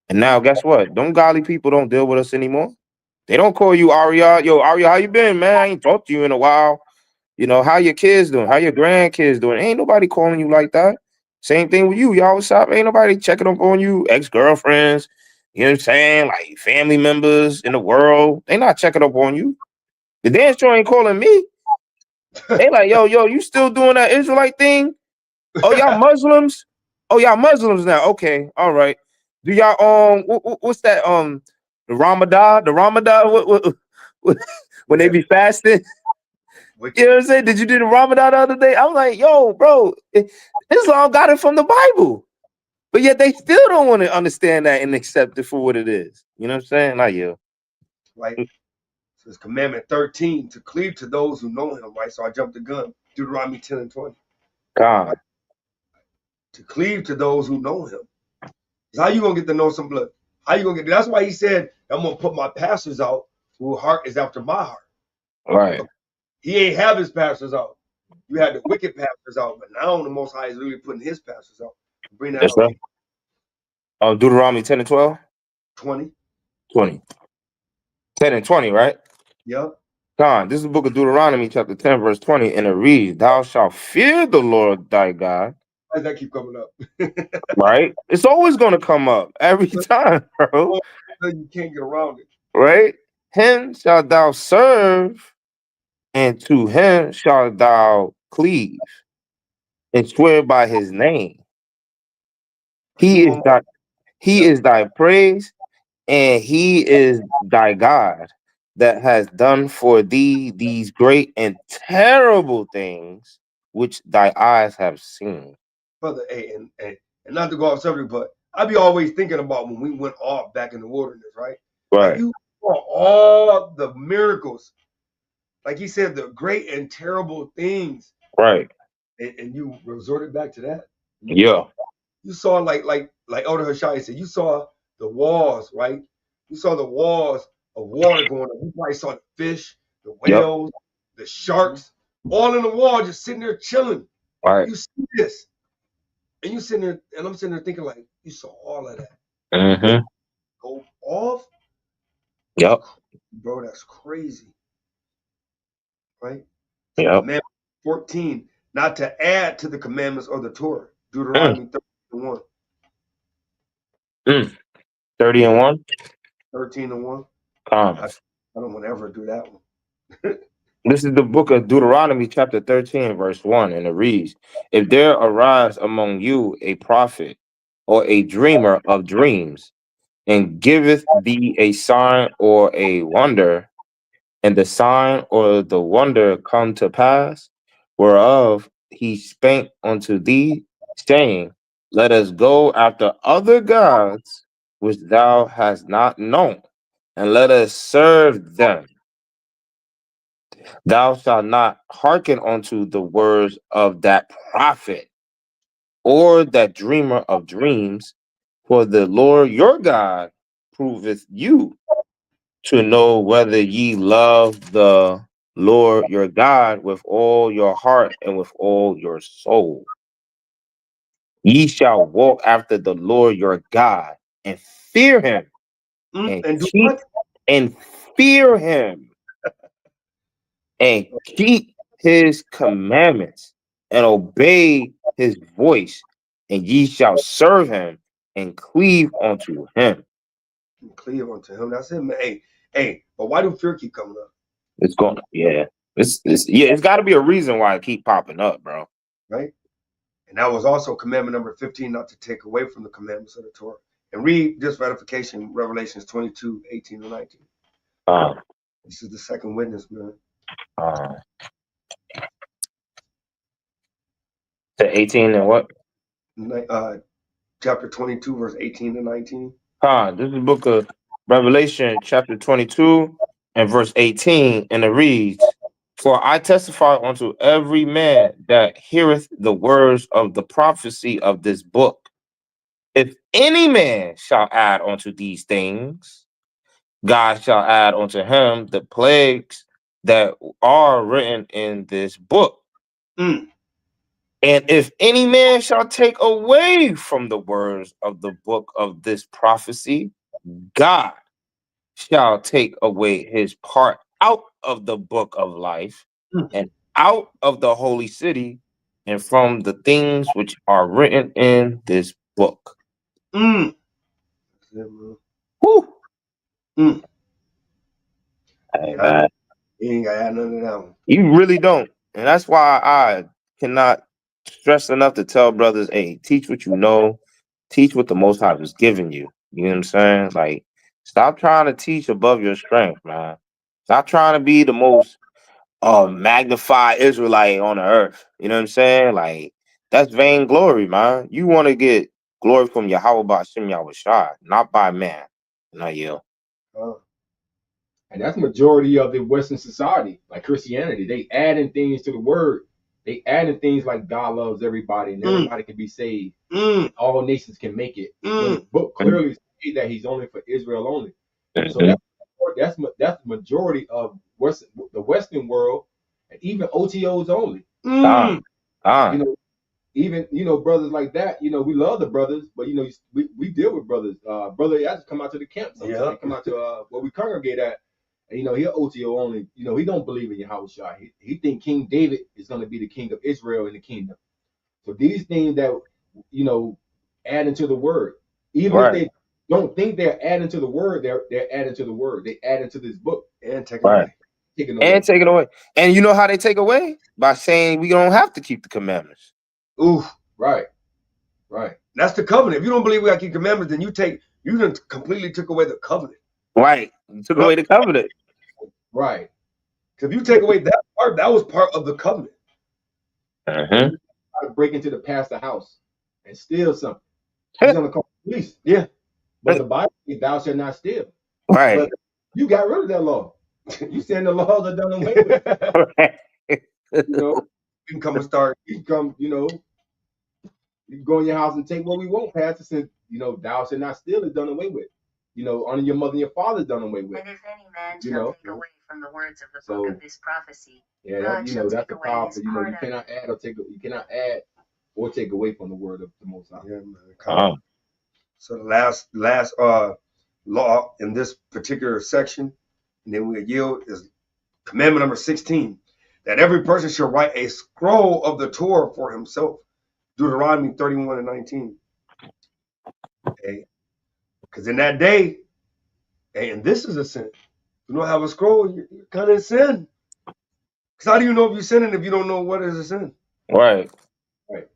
Speaker 13: and now guess what? Them godly people don't deal with us anymore. They don't call you Aria. Yo, Aria, how you been, man? I ain't talked to you in a while. How your kids doing? How your grandkids doing? Ain't nobody calling you like that. Same thing with you. Y'all what's up? Ain't nobody checking up on you. Ex-girlfriends, you know what I'm saying? Like family members in the world. They not checking up on you. The dance show ain't calling me. They like, yo, you still doing that Israelite thing? Oh, y'all Muslims? Oh, y'all Muslims now. Okay, all right. Do y'all what's that? The Ramadan? The Ramadan? What when they be fasting? You know what I'm saying? Did you do the Ramadan the other day? I'm like, yo, bro, Islam got it from the Bible. But yet they still don't want to understand that and accept it for what it is. You know what I'm saying? Not you.
Speaker 12: right? So it's commandment 13 to cleave to those who know him, right? So I jumped the gun. Deuteronomy 10 and 20.
Speaker 13: God.
Speaker 12: Right? To cleave to those who know him. How you gonna get to know some blood? How you gonna get? That's why he said, "I'm gonna put my pastors out, whose heart is after my heart."
Speaker 13: Right.
Speaker 12: He ain't have his pastors out. You had the wicked pastors out, but now the Most High is really putting his pastors out. Bring that
Speaker 13: Yes,
Speaker 12: out
Speaker 13: sir.
Speaker 12: again.
Speaker 13: Deuteronomy 10 and 12?
Speaker 12: 20.
Speaker 13: 20. 10 and 20, right?
Speaker 12: Yep.
Speaker 13: God, this is the book of Deuteronomy, chapter 10, verse 20, and it reads, Thou shalt fear the Lord thy God.
Speaker 12: Why does that keep coming up?
Speaker 13: Right? It's always going to come up every time, bro.
Speaker 12: You can't get around it.
Speaker 13: Right? Him shalt thou serve, and to him shalt thou cleave, and swear by his name.
Speaker 12: Read it
Speaker 13: He is
Speaker 12: one more.
Speaker 13: thy he
Speaker 12: Yep.
Speaker 13: is thy praise, and he is thy God that has done for thee these great and terrible things which thy eyes have seen.
Speaker 12: Brother, hey, and not to go off subject, but I be always thinking about when we went off back in the wilderness, right? Like
Speaker 13: Right,
Speaker 12: you saw all the miracles, like he said, the great and terrible things,
Speaker 13: right.
Speaker 12: and you resorted back to that.
Speaker 13: Yeah,
Speaker 12: You saw like Elder Hashai said, you saw the walls, right? You saw the walls of water going up. You probably saw the fish, the
Speaker 13: yep,
Speaker 12: whales, the sharks, all in the wall, just sitting there chilling.
Speaker 13: right.
Speaker 12: You see this, and you sitting there, and I'm sitting there thinking like, you saw all of that. Then
Speaker 13: Mm-hmm.
Speaker 12: go off,
Speaker 13: Yep,
Speaker 12: bro. That's crazy, right? So
Speaker 13: yep.
Speaker 12: commandment 14, not to add to the commandments of the Torah.
Speaker 13: Mm,
Speaker 12: Deuteronomy 31,
Speaker 13: mm. 30
Speaker 12: yeah,
Speaker 13: and 1?
Speaker 12: 13 and 1. I,
Speaker 13: Calm.
Speaker 12: I don't want to ever do that one.
Speaker 13: This is the book of Deuteronomy, chapter 13, verse 1, and it reads, if there arise among you a prophet or a dreamer of dreams, and giveth thee a sign or a wonder, and the sign or the wonder come to pass, whereof he spake unto thee, saying, let us go after other gods which thou hast not known, and let us serve them. Thou shalt not hearken unto the words of that prophet or that dreamer of dreams, for the Lord your God proveth you to know whether ye love the Lord your God with all your heart and with all your soul. Ye shall walk after the Lord your God and fear him and
Speaker 12: And do
Speaker 13: keep
Speaker 12: what?
Speaker 13: and fear him and keep his commandments and obey his voice, and ye shall serve him and cleave unto him.
Speaker 12: Cleave unto him. That's it, man. Hey, but why do fear keep coming up?
Speaker 13: It's going, yeah. It's got to be a reason why it keep popping up, bro.
Speaker 12: Right? And that was also commandment number 15, not to take away from the commandments of the Torah. And read this ratification, Revelations 22, 18 and 19. This is the second witness, man.
Speaker 13: The 18 and what?
Speaker 12: Chapter 22, verse 18 and 19.
Speaker 13: This is the book of Revelation, chapter 22 and verse 18, and it reads, for I testify unto every man that heareth the words of the prophecy of this book. If any man shall add unto these things, God shall add unto him the plagues that are written in this book.
Speaker 12: Mm.
Speaker 13: And if any man shall take away from the words of the book of this prophecy, God shall take away his part out of the book of life and out of the holy city and from the things which are written in this book.
Speaker 12: Mm.
Speaker 13: Woo.
Speaker 12: Mm.
Speaker 13: Hey,
Speaker 12: Yeah, you ain't got to add none of that one.
Speaker 13: you really don't. And that's why I cannot stress enough to tell brothers, hey, teach what you know, teach what the Most High was giving you. You know what I'm saying? Like, stop trying to teach above your strength, man. Stop trying to be the most magnified Israelite on the earth. You know what I'm saying? Like, that's vainglory, man. You want to get glory from Yahweh by Shem Yahushua, not by man. Not you.
Speaker 14: And that's majority of the Western society, like Christianity. They adding things to the word. They adding things like God loves everybody and everybody can be saved. All nations can make it. When the book clearly says that he's only for Israel only. So that's the majority of the Western world, and even OTOs only. You know, even brothers like that. We love the brothers, but we deal with brothers. Brother has to come out to the camp sometimes. They come out to where we congregate at. And, he'll OTO only. He don't believe in Yahweh Shai. He think King David is going to be the king of Israel in the kingdom. So these things that add into the word, even if they don't think they're adding to the word, they're adding to the word. They add into this book and taking away.
Speaker 13: Taking away. And you know how they take away? By saying we don't have to keep the commandments.
Speaker 12: Ooh,
Speaker 14: right.
Speaker 12: That's the covenant. If you don't believe we got to keep commandments, then you done completely took away the covenant.
Speaker 13: Right. You took away the covenant.
Speaker 14: Right.
Speaker 12: Because if you take away that part, that was part of the covenant.
Speaker 14: Break into the pastor's house and steal something. He's gonna call the police. Yeah. But the Bible says thou shalt not steal.
Speaker 13: Right.
Speaker 14: But you got rid of that law. You saying the laws are done away with. You can come and start. You can come. You can go in your house and take what we want, Pastor. Since thou shalt not steal is done away with. Honor your mother and your father is done away with.
Speaker 15: And if any man shall take away from the words of the book of this prophecy,
Speaker 14: yeah,
Speaker 15: God shall
Speaker 14: that's
Speaker 15: take
Speaker 14: the
Speaker 15: away
Speaker 14: power.
Speaker 15: his
Speaker 14: You
Speaker 15: part
Speaker 14: cannot add or take. You cannot add or take away from the word of the Most High.
Speaker 12: Yeah, man. So the last law in this particular section, and then we yield, is commandment number 16, that every person should write a scroll of the Torah for himself. Deuteronomy 31 and 19. Okay. Because in that day, and this is a sin. If you don't have a scroll, you're kind of in sin. Because how do you know if you're sinning if you don't know what is a sin?
Speaker 13: Right.
Speaker 12: Right.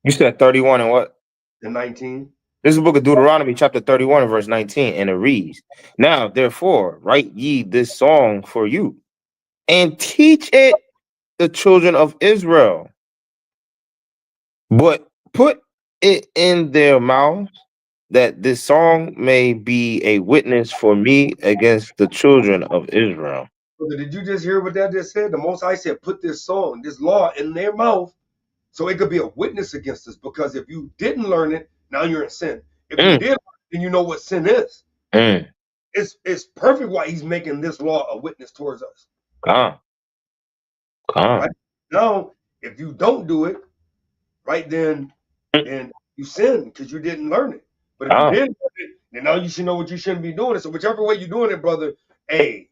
Speaker 13: You said 31 and what?
Speaker 12: And 19.
Speaker 13: This is the book of Deuteronomy, chapter 31, and verse 19, and it reads, Now, therefore, write ye this song for you, and teach it the children of Israel, but put it in their mouths, that this song may be a witness for me against the children of Israel.
Speaker 12: Brother, did you just hear what that just said? The Most High said, put this song, this law in their mouth, so it could be a witness against us. Because if you didn't learn it, now you're in sin. If you did, then you know what sin is. It's perfect why he's making this law a witness towards us. Right? Now, if you don't do it, right, then you sin because you didn't learn it. But if you didn't learn it, then now you should know what you shouldn't be doing. So whichever way you're doing it, brother, hey,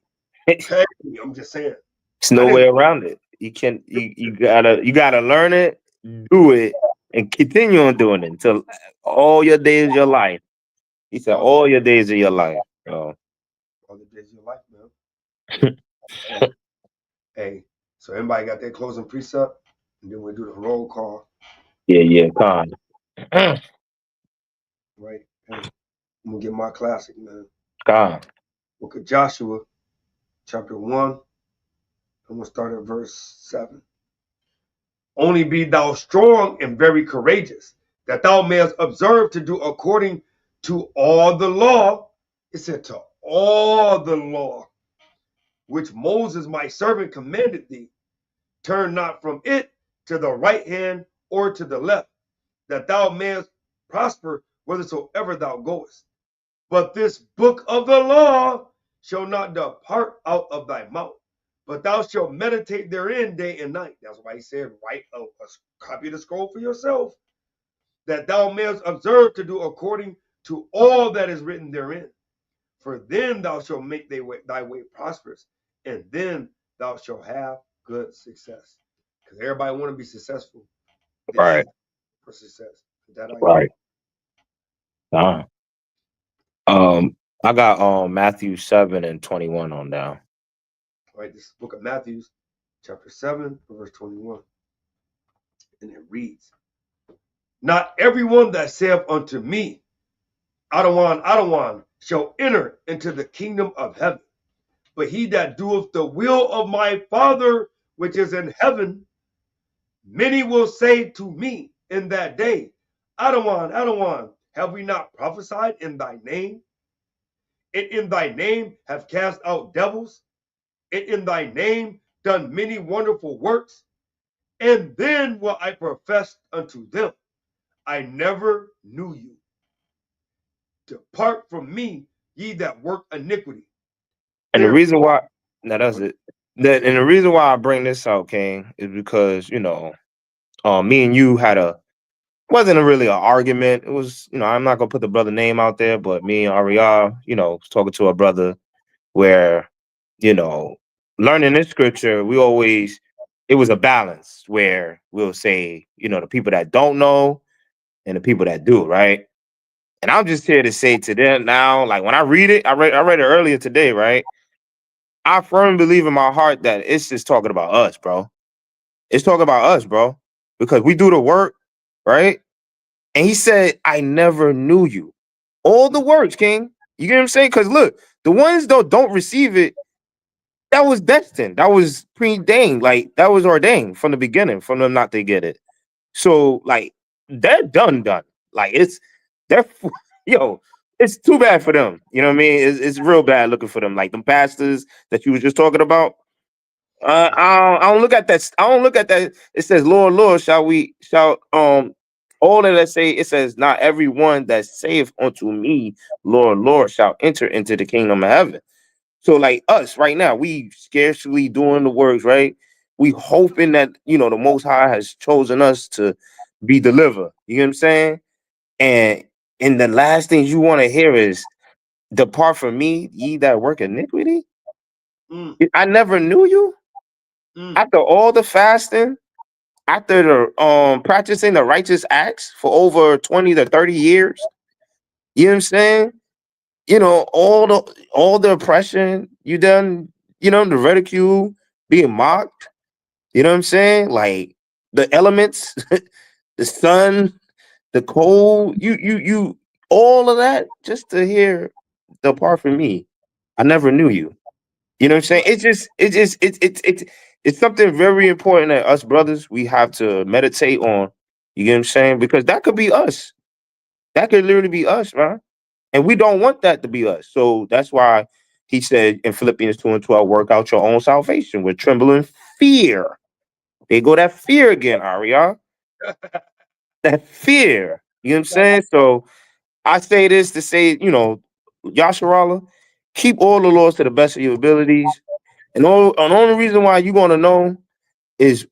Speaker 12: I'm just saying.
Speaker 13: It's no way around it. You gotta learn it, do it, and continue on doing it until all your days of your life. He said all your days of your life.
Speaker 12: All the days of your life, man. Hey, so everybody got their closing precept, and then we do the roll call.
Speaker 13: Yeah, con.
Speaker 12: Right. Hey, I'm gonna get my classic, man.
Speaker 13: Con.
Speaker 12: Book of Joshua, chapter 1. I'm gonna start at verse 7. Only be thou strong and very courageous, that thou mayest observe to do according to all the law. It said to all the law, which Moses my servant commanded thee. Turn not from it to the right hand or to the left, that thou mayest prosper whithersoever thou goest. But this book of the law shall not depart out of thy mouth, but thou shalt meditate therein day and night. That's why he said, write a copy of the scroll for yourself, that thou mayest observe to do according to all that is written therein. For then thou shalt make thy way prosperous, and then thou shalt have good success. Because everybody want to be successful.
Speaker 13: Right.
Speaker 12: For success. That
Speaker 13: Right. I got Matthew 7 and 21 on down.
Speaker 12: All right, this is the book of Matthew, chapter 7, verse 21. And it reads, Not everyone that saith unto me, Adawan, Adawan, shall enter into the kingdom of heaven, but he that doeth the will of my Father which is in heaven. Many will say to me in that day, Adawan, Adawan, have we not prophesied in thy name? And in thy name have cast out devils? And in thy name done many wonderful works? And then will I profess unto them, I never knew you. Depart from me, ye that work iniquity.
Speaker 13: And the reason why, that's it. And the reason why I bring this out, King, is because, me and you wasn't really an argument. It was, I'm not gonna put the brother name out there, but me and Ariel, was talking to a brother where, learning this scripture, it was a balance where we'll say, the people that don't know and the people that do, right? And I'm just here to say to them now, like when I read it, I read it earlier today, right? I firmly believe in my heart that it's just talking about us, bro. It's talking about us, bro, because we do the work, right? And he said, I never knew you. All the works, King. You get what I'm saying? Because look, the ones that don't receive it, that was destined. That was preordained. Like, that was ordained from the beginning, from them not to get it. So, like, they're done. Like, it's too bad for them. You know what I mean? It's real bad looking for them. Like, them pastors that you were just talking about, I don't look at that. I don't look at that. It says, Lord, Lord, shall all of that say, it says, not everyone that saith unto me, Lord, Lord, shall enter into the kingdom of heaven. So like us right now, we scarcely doing the works, right? We hoping that, the Most High has chosen us to be delivered. You know what I'm saying? And the last thing you want to hear is, depart from me, ye that work iniquity. I never knew you. After all the fasting, after the practicing the righteous acts for over 20 to 30 years, you know what I'm saying? All the oppression you done, the ridicule, being mocked. You know what I'm saying? Like the elements, the sun, the cold, you, all of that just to hear depart from me. I never knew you. You know what I'm saying? It's something very important that us brothers we have to meditate on. You get what I'm saying? Because that could be us. That could literally be us, man. And we don't want that to be us. So that's why he said in Philippians 2:12, work out your own salvation with trembling fear. They go that fear again, Aria. That fear. You know what I'm saying? So I say this to say, Yasharala, keep all the laws to the best of your abilities. And the only reason why you're gonna know is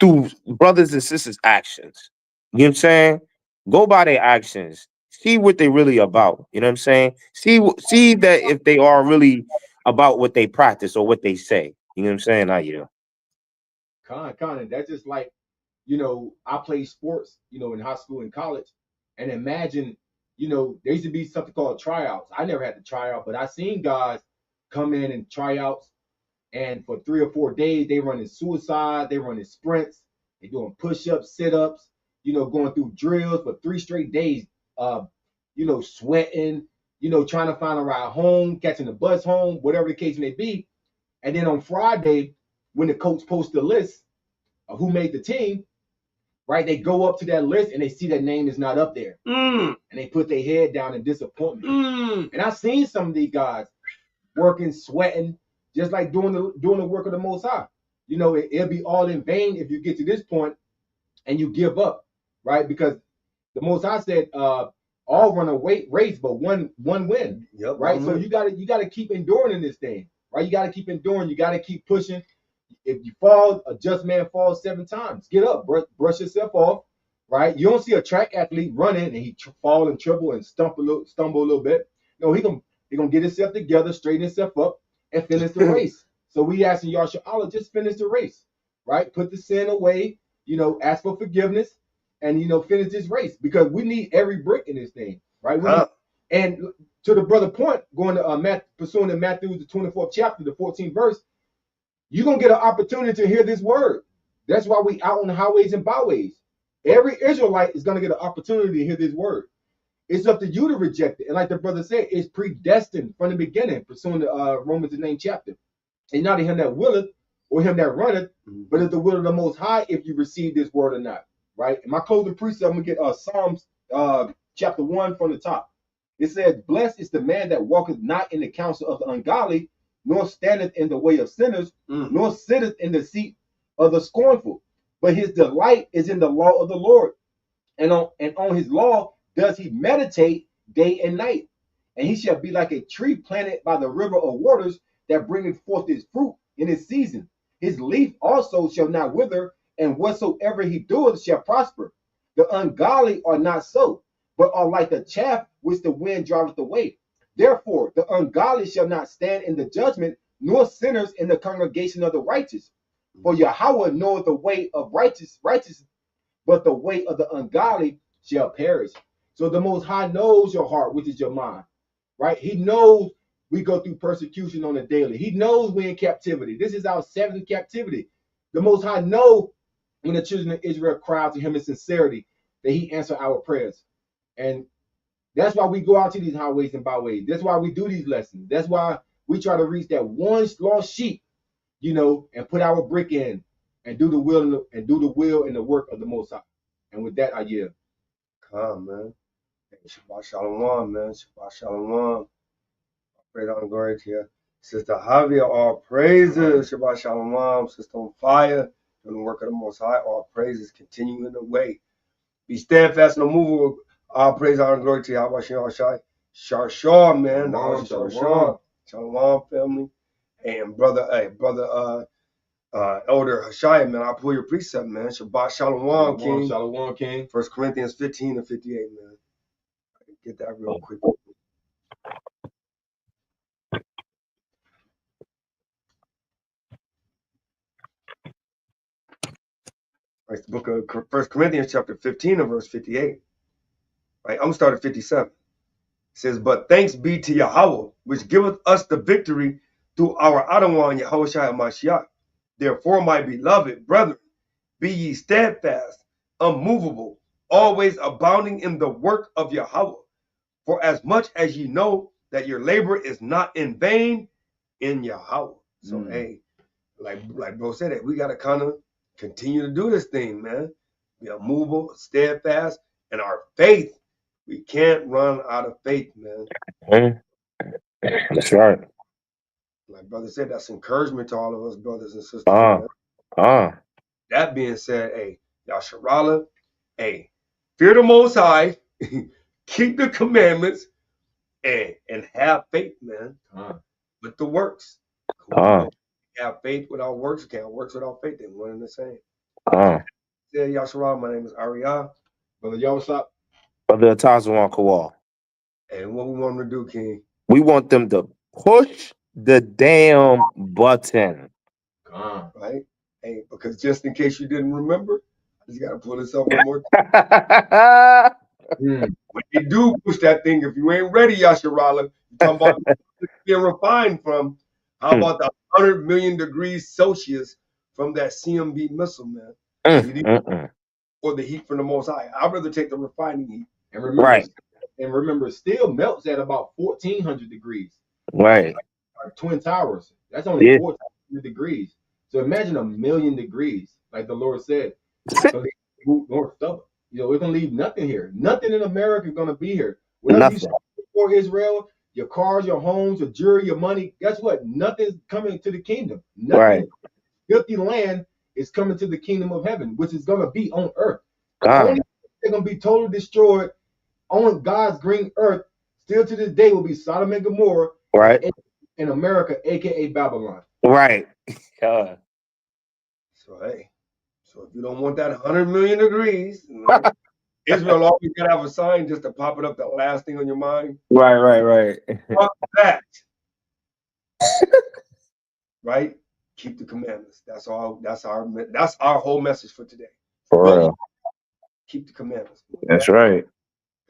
Speaker 13: through brothers and sisters' actions. You know what I'm saying? Go by their actions. See what they really about. You know what I'm saying? See that if they are really about what they practice or what they say. You know what I'm saying?
Speaker 14: Con, that's just like, I played sports, in high school and college. And imagine, there used to be something called tryouts. I never had to try out, but I seen guys come in and tryouts, and for 3 or 4 days, they running suicide, they running sprints, they doing push-ups, sit-ups, going through drills for 3 straight days, sweating, trying to find a ride home, catching the bus home, whatever the case may be. And then on Friday, when the coach posts the list of who made the team, right? They go up to that list and they see that name is not up there. And they put their head down in disappointment. And I've seen some of these guys working, sweating, just like doing the work of the Most High. It'll be all in vain if you get to this point and you give up, right? Because the Most High said, all run a race, but one win.
Speaker 12: Yep,
Speaker 14: right? So you gotta keep enduring in this thing, right? You gotta keep enduring, you gotta keep pushing. If you fall, a just man falls 7 times. Get up, brush yourself off, right? You don't see a track athlete running and he fall and tremble and stumble a little bit. No, he gonna get himself together, straighten himself up, and finish the race. So we asking Yahshua Allah, just finish the race, right? Put the sin away, ask for forgiveness, and finish this race because we need every brick in this thing, right? And to the brother point, going to pursuing in Matthew the 24th chapter, the 14th verse. You're going to get an opportunity to hear this word. That's why we out on the highways and byways. Every Israelite is going to get an opportunity to hear this word. It's up to you to reject it. And like the brother said, it's predestined from the beginning, pursuing the Romans the 9th chapter. It's not him that willeth or him that runneth, but it's the will of the Most High if you receive this word or not, right? In my closing precept, I'm going to get Psalms chapter 1 from the top. It says, blessed is the man that walketh not in the counsel of the ungodly, nor standeth in the way of sinners, nor sitteth in the seat of the scornful. But his delight is in the law of the Lord, and on his law does he meditate day and night. And he shall be like a tree planted by the river of waters that bringeth forth his fruit in his season. His leaf also shall not wither, and whatsoever he doeth shall prosper. The ungodly are not so, but are like the chaff which the wind driveth away. Therefore, the ungodly shall not stand in the judgment, nor sinners in the congregation of the righteous. For Yahweh knoweth the way of righteous, but the way of the ungodly shall perish. So the Most High knows your heart, which is your mind, right? He knows we go through persecution on a daily. He knows we're in captivity. This is our 7th captivity. The Most High knows when the children of Israel cry to him in sincerity that he answers our prayers. And that's why we go out to these highways and byways. That's why we do these lessons. That's why we try to reach that one lost sheep, and put our brick in and do the will and the work of the Most High. And with that, I yield.
Speaker 12: Come, man. Hey, Shabbat Shalom, man. Shabbat Shalom. Praise and glory to you. Sister Javier, all praises. Shabbat Shalom. Sister on fire. Doing the work of the Most High. All praises. Continue in the way. Be steadfast and unmovable. All praise, honor, and glory to Yahweh Shai. Shalom, man. Shalom. Shalom, family. And brother, Elder Hashai, man, I'll pull your precept, man. Shabbat Shalom, King.
Speaker 14: Shalom, King.
Speaker 12: 1 Corinthians 15 and 58, man. Get that real quick. Right, the book of 1 Corinthians chapter 15 and verse 58. Right, I'm going to start at 57. It says, but thanks be to Yahweh, which giveth us the victory through our Adonai Yahushua Mashiach. Therefore, my beloved brethren, be ye steadfast, unmovable, always abounding in the work of Yahweh. For as much as ye know that your labor is not in vain in Yahweh. So, hey, like bro said, it, we got to kind of continue to do this thing, man. Be unmovable, steadfast, and our faith. We can't run out of faith, man.
Speaker 13: That's right.
Speaker 12: Like brother said, that's encouragement to all of us, brothers and sisters, man. That being said, hey, Yasharala, hey, fear the Most High, keep the commandments, and have faith, man, with the works. Have faith without works, can't works without faith. They're one and the same. Yeah, Yasharala, my name is Arya.
Speaker 14: Brother, yo, what's up?
Speaker 13: Brother Tazawan Kowal.
Speaker 12: And what we want them to do, King?
Speaker 13: We want them to push the damn button.
Speaker 12: Right? Hey, because just in case you didn't remember, I just got to pull this up one more time. When you do push that thing, if you ain't ready, Yasharala, you talking about being refined from, how about the 100 million degrees Celsius from that CMB missile, man? Or the heat from the Most High. I'd rather take the refining heat.
Speaker 14: And remember, steel melts at about 1,400 degrees.
Speaker 13: Right.
Speaker 14: Like Twin Towers. That's only 1,400 degrees. So imagine 1,000,000 degrees, like the Lord said. So north stubborn. You know, we're gonna leave nothing here. Nothing in America is gonna be here. Whatever you saw before Israel, your cars, your homes, your jewelry, your money. Guess what? Nothing's coming to the kingdom. Nothing. Filthy land is coming to the kingdom of heaven, which is gonna be on earth. Only they're gonna be totally destroyed on God's green earth. Still to this day will be Sodom and Gomorrah, in America, aka Babylon.
Speaker 13: Right.
Speaker 12: So hey, so if you don't want that 100 million degrees, Israel always gotta have a sign just to pop it up, the last thing on your mind.
Speaker 13: Right.
Speaker 12: Fuck that. Right? Keep the commandments. That's all. That's our whole message for today.
Speaker 13: For real.
Speaker 12: Keep the commandments.
Speaker 13: That's right.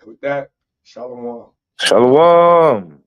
Speaker 12: With that, shalom.
Speaker 13: Shalom.